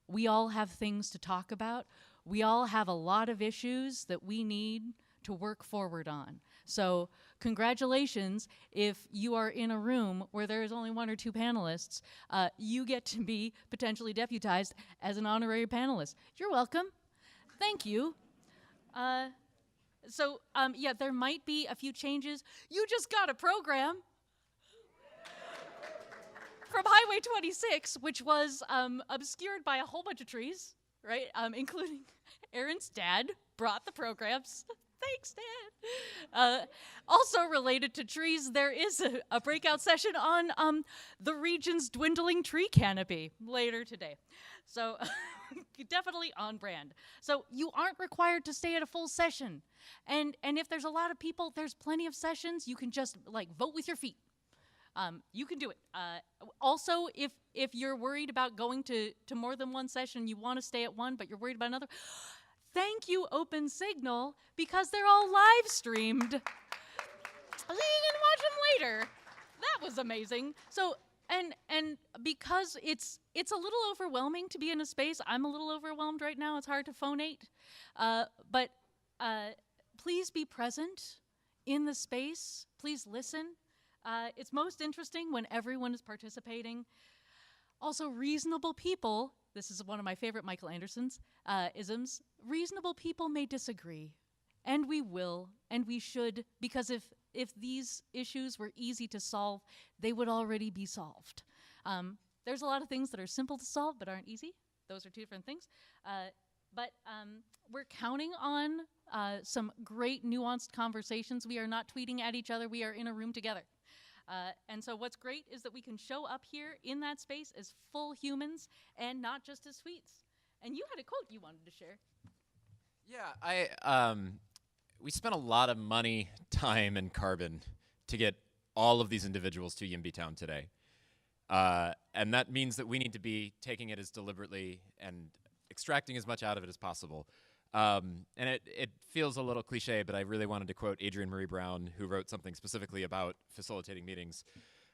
we all have things to talk about, we all have a lot of issues that we need to work forward on. So congratulations if you are in a room where there is only one or two panelists. You get to be potentially deputized as an honorary panelist. You're welcome. Thank you. Yeah, there might be a few changes. You just got a program from Highway 26, which was obscured by a whole bunch of trees, right? Including Aaron's dad brought the programs. Thanks, Dad. Also related to trees, there is a breakout session on the region's dwindling tree canopy later today. So definitely on brand. So you aren't required to stay at a full session. And if there's a lot of people, there's plenty of sessions. You can just vote with your feet. You can do it. Also, if you're worried about going to more than one session, you want to stay at one, but you're worried about another, thank you, Open Signal, because they're all live streamed. So you can watch them later. That was amazing. So, and because it's a little overwhelming to be in a space, I'm a little overwhelmed right now. It's hard to phonate. But please be present in the space. Please listen. It's most interesting when everyone is participating. Also, reasonable people, this is one of my favorite Michael Anderson's isms, reasonable people may disagree, and we will, and we should, because if these issues were easy to solve, they would already be solved. There's a lot of things that are simple to solve but aren't easy. Those are two different things. But we're counting on some great nuanced conversations. We are not tweeting at each other. We are in a room together. And so what's great is that we can show up here in that space as full humans and not just as sweets. And you had a quote you wanted to share. Yeah, we spent a lot of money, time, and carbon to get all of these individuals to YIMBYtown today. And that means that we need to be taking it as deliberately and extracting as much out of it as possible. And it feels a little cliche, but I really wanted to quote Adrienne Marie Brown, who wrote something specifically about facilitating meetings.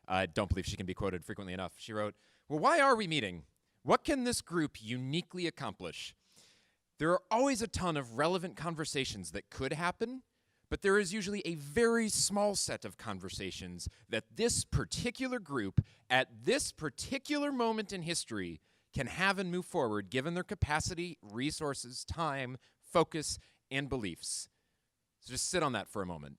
I don't believe she can be quoted frequently enough. She wrote, "Well, why are we meeting? What can this group uniquely accomplish? There are always a ton of relevant conversations that could happen, but there is usually a very small set of conversations that this particular group, at this particular moment in history, can have and move forward given their capacity, resources, time, focus, and beliefs." So just sit on that for a moment.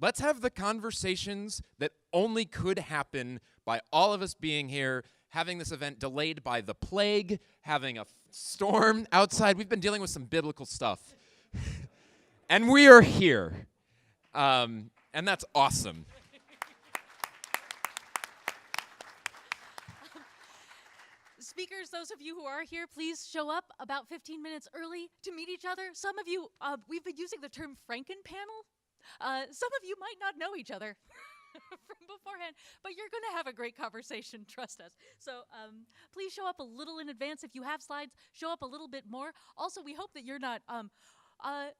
Let's have the conversations that only could happen by all of us being here, having this event delayed by the plague, having a storm outside. We've been dealing with some biblical stuff. And we are here. And that's awesome. Speakers, those of you who are here, please show up about 15 minutes early to meet each other. Some of you, we've been using the term Frankenpanel. Some of you might not know each other from beforehand, but you're going to have a great conversation, trust us. So please show up a little in advance. If you have slides, show up a little bit more. Also, we hope that you're not, our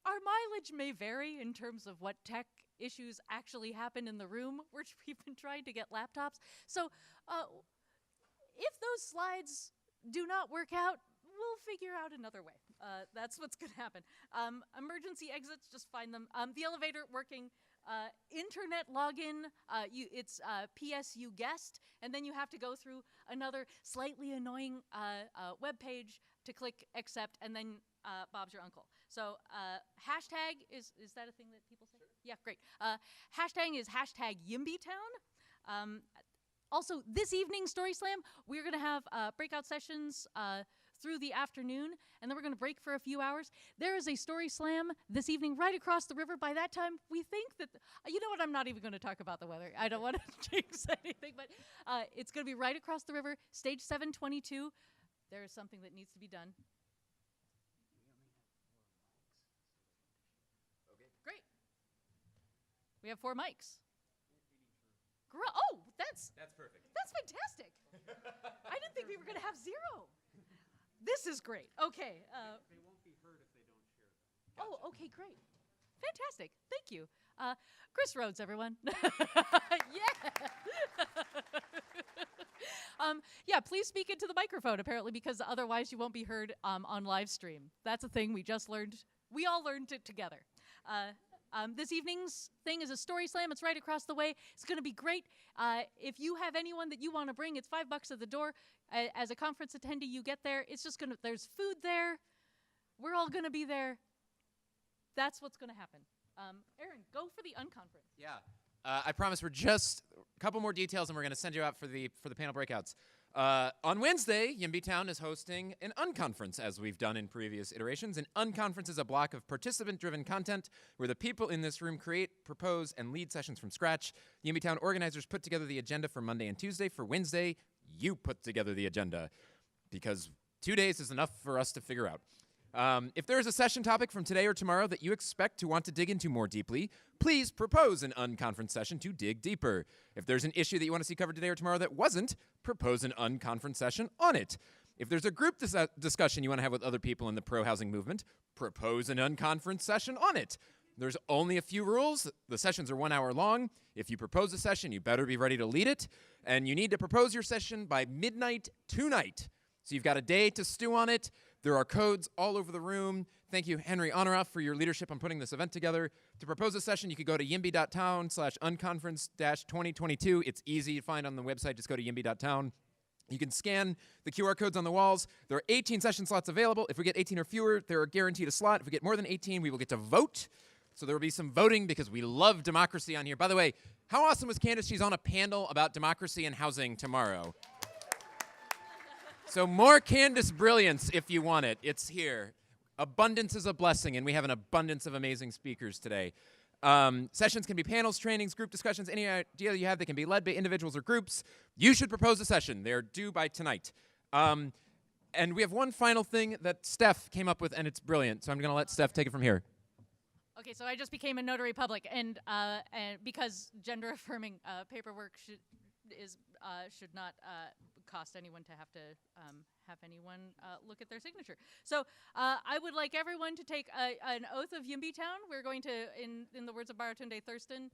mileage may vary in terms of what tech issues actually happen in the room. We've been trying to get laptops. So if those slides do not work out, we'll figure out another way. That's what's going to happen. Emergency exits, just find them. The elevator working. Internet login, it's PSU guest, and then you have to go through another slightly annoying web page to click accept, and then Bob's your uncle. So hashtag, is that a thing that people say? Sure. Yeah, great. Hashtag is hashtag YIMBYtown. Also, this evening, Story Slam, we're going to have breakout sessions through the afternoon, and then we're going to break for a few hours. There is a Story Slam this evening right across the river. By that time, we think that, you know what, I'm not even going to talk about the weather. I don't want to jinx anything, but it's going to be right across the river, stage 722. There is something that needs to be done. Okay. Great. We have 4 mics. Oh, that's perfect. That's fantastic. I didn't think we were going to have 0. This is great. Okay. They won't be heard if they don't share them. Gotcha. Oh, okay, great. Fantastic. Thank you. Chris Rhodes, everyone. Yeah, please speak into the microphone, apparently, because otherwise you won't be heard on live stream. That's a thing we just learned. We all learned it together. This evening's thing is a Story Slam. It's right across the way. It's going to be great. If you have anyone that you want to bring, it's $5 at the door. As a conference attendee, you get there. It's just going to, there's food there. We're all going to be there. That's what's going to happen. Aaron, go for the unconference. Yeah. I promise we're just a couple more details, and we're going to send you out for the panel breakouts. On Wednesday, YIMBYtown is hosting an unconference, as we've done in previous iterations. An unconference is a block of participant-driven content where the people in this room create, propose, and lead sessions from scratch. YIMBYtown organizers put together the agenda for Monday and Tuesday. For Wednesday, you put together the agenda, because 2 days is enough for us to figure out. If there is a session topic from today or tomorrow that you expect to want to dig into more deeply, please propose an unconference session to dig deeper. If there's an issue that you want to see covered today or tomorrow that wasn't, propose an unconference session on it. If there's a group discussion you want to have with other people in the pro-housing movement, propose an unconference session on it. There's only a few rules. The sessions are 1 hour long. If you propose a session, you better be ready to lead it. And you need to propose your session by midnight tonight. So you've got a day to stew on it. There are codes all over the room. Thank you, Henry Honoraff, for your leadership on putting this event together. To propose a session, you could go to YIMBY.town/unconference-2022. It's easy to find on the website. Just go to YIMBY.town. You can scan the QR codes on the walls. There are 18 session slots available. If we get 18 or fewer, they're guaranteed a slot. If we get more than 18, we will get to vote. So there will be some voting because we love democracy on here. By the way, how awesome was Candace? She's on a panel about democracy and housing tomorrow. So more Candace brilliance if you want it. It's here. Abundance is a blessing, and we have an abundance of amazing speakers today. Sessions can be panels, trainings, group discussions. Any idea you have, they can be led by individuals or groups. You should propose a session. They're due by tonight. And we have one final thing that Steph came up with, and it's brilliant. So I'm going to let Steph take it from here. Okay, so I just became a notary public, and because gender-affirming paperwork should not cost anyone to have anyone look at their signature. So I would like everyone to take an oath of YIMBYtown. We're going to, in the words of Baratunde Thurston,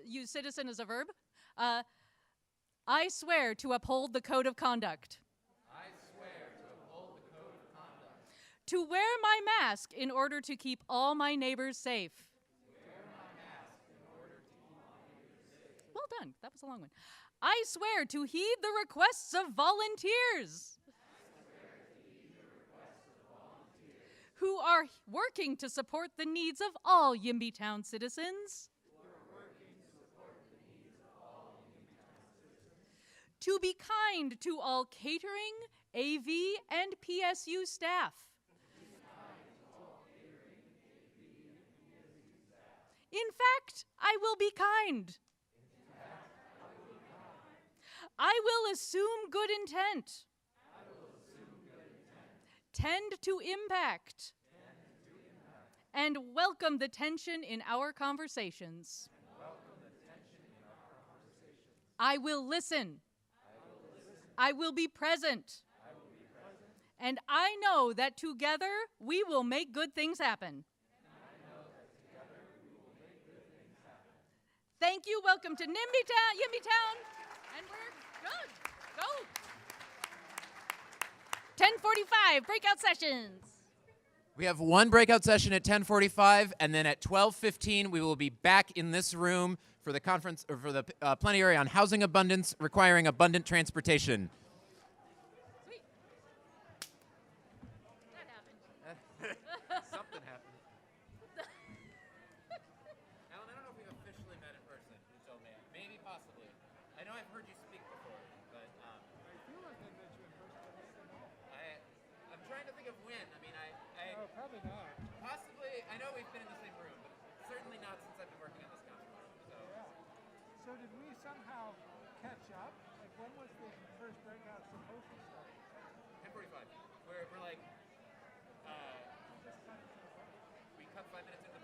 use citizen as a verb. I swear to uphold the code of conduct. I swear to uphold the code of conduct. To wear my mask in order to keep all my neighbors safe. Well done. That was a long one. I swear to heed the requests of volunteers who are working to support the needs of all YIMBYtown citizens. To be kind to all catering, AV, and PSU staff. In fact, I will be kind. I will assume good intent. Tend to impact. And welcome the tension in our conversations. I will listen. I will be present. And I know that together we will make good things happen. Thank you. Welcome to YIMBYtown. And we're good. Go. 10:45, breakout sessions. We have one breakout session at 10:45, and then at 12:15 we will be back in this room for the conference, or for the plenary on housing abundance requiring abundant transportation. Sweet. That happened. Something happened. Alan, I don't know if we've officially met in person. You told me. Maybe, possibly. I know I've heard you speak before, but I feel like I met you in person. I'm trying to think of when. I mean, Oh, probably not. possibly. I know we've been in the same room, but certainly not since I've been working on this conference. So. Yeah. So did we somehow catch up? Like, when was the first breakout supposed to start? 10:45. We're like, we cut 5 minutes into